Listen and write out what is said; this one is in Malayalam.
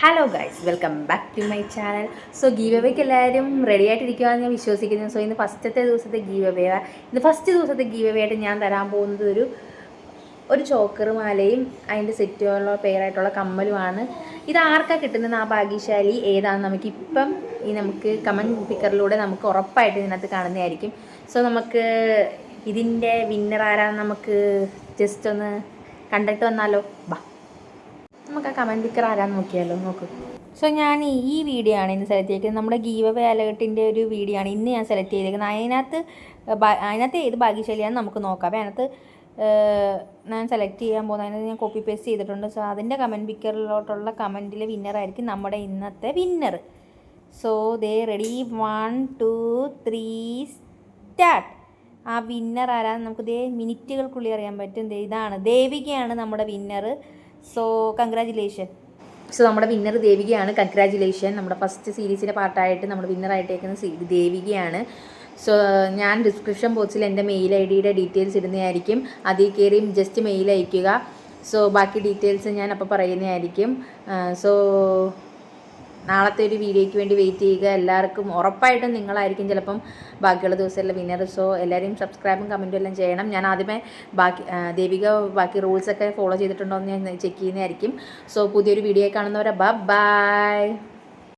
Hello guys, welcome back to my channel. So ഗീവ് അവേക്ക് എല്ലാവരും റെഡി ആയിട്ടിരിക്കുകയെന്ന് ഞാൻ വിശ്വസിക്കുന്നു. സോ ഇന്ന് ഫസ്റ്റത്തെ ദിവസത്തെ ഗീവ് അവേ. ഇന്ന് ഫസ്റ്റ് ദിവസത്തെ ഗീവ് അവേ ആയിട്ട് ഞാൻ തരാൻ പോകുന്നത് ഒരു ചോക്കർ മാലയും അതിൻ്റെ സെറ്റുള്ള പെയറായിട്ടുള്ള കമ്മലുമാണ്. ഇത് ആർക്കാണ് കിട്ടുന്നത്, ആ ഭാഗ്യശാലി ഏതാണെന്ന് നമുക്ക് കമൻറ്റ് പിക്കറിലൂടെ നമുക്ക് ഉറപ്പായിട്ട് ഇതിനകത്ത് കാണുന്നതായിരിക്കും. സോ നമുക്ക് ഇതിൻ്റെ വിന്നർ ആരാന്ന് നമുക്ക് ജസ്റ്റ് ഒന്ന് കണ്ടിട്ട് വന്നാലോ. ബാ, നമുക്ക് ആ കമൻറ്റ് പിക്കർ ആരാന്ന് നോക്കിയാലോ. നോക്കൂ. സോ ഞാൻ ഈ വീഡിയോ ആണ് ഇന്ന് സെലക്ട് ചെയ്തിരിക്കുന്നത്. നമ്മുടെ ഗീവ് അവേ അലേർട്ടിൻ്റെ ഒരു വീഡിയോ ആണ് ഇന്ന് ഞാൻ സെലക്ട് ചെയ്തിരിക്കുന്നത്. അതിനകത്ത് ഏത് ഭാഗ്യശാലിയാണെന്ന് നമുക്ക് നോക്കാം. അതിനകത്ത് ഞാൻ സെലക്ട് ചെയ്യാൻ പോകുന്നത് ഞാൻ കോപ്പി പേസ്റ്റ് ചെയ്തിട്ടുണ്ട്. സോ അതിൻ്റെ കമൻറ്റ് പിക്കറിലോട്ടുള്ള കമൻറ്റിലെ വിന്നറായിരിക്കും നമ്മുടെ ഇന്നത്തെ winner. So they ready, 1 2 3 start. ആ വിന്നർ ആരാന്ന് നമുക്ക് മിനിറ്റുകൾക്കുള്ളിൽ അറിയാൻ പറ്റും. ഇതാണ് ദേവികയാണ് നമ്മുടെ വിന്നർ. So congratulation. സോ നമ്മുടെ വിന്നർ ദേവികയാണ്. കൺഗ്രാജുലേഷൻ. നമ്മുടെ ഫസ്റ്റ് സീരീസിൻ്റെ പാർട്ടായിട്ട് നമ്മുടെ വിന്നറായിട്ടേക്കുന്ന ദേവികയാണ്. സോ ഞാൻ ഡിസ്ക്രിപ്ഷൻ ബോക്സിൽ എൻ്റെ മെയിൽ ഐ ഡിയുടെ ഡീറ്റെയിൽസ് ഇടുന്നതായിരിക്കും. അതിൽ കയറിയും ജസ്റ്റ് മെയിൽ അയയ്ക്കുക. സോ ബാക്കി ഡീറ്റെയിൽസ് ഞാൻ അപ്പോൾ പറയുന്നതായിരിക്കും. സോ നാളത്തെ ഒരു വീഡിയോയ്ക്ക് വേണ്ടി വെയിറ്റ് ചെയ്യുക. എല്ലാവർക്കും ഉറപ്പായിട്ടും നിങ്ങളായിരിക്കും ചിലപ്പം ബാക്കിയുള്ള ദിവസമുള്ള വിന്നർ. സോ എല്ലാവരും സബ്സ്ക്രൈബും കമൻറ്റും എല്ലാം ചെയ്യണം. ഞാൻ ആദ്യമേ ദേവിക ബാക്കി റൂൾസൊക്കെ ഫോളോ ചെയ്തിട്ടുണ്ടോ എന്ന് ഞാൻ ചെക്ക് ചെയ്യുന്നതായിരിക്കും. സോ പുതിയൊരു വീഡിയോ കാണുന്നവരെ ബൈ.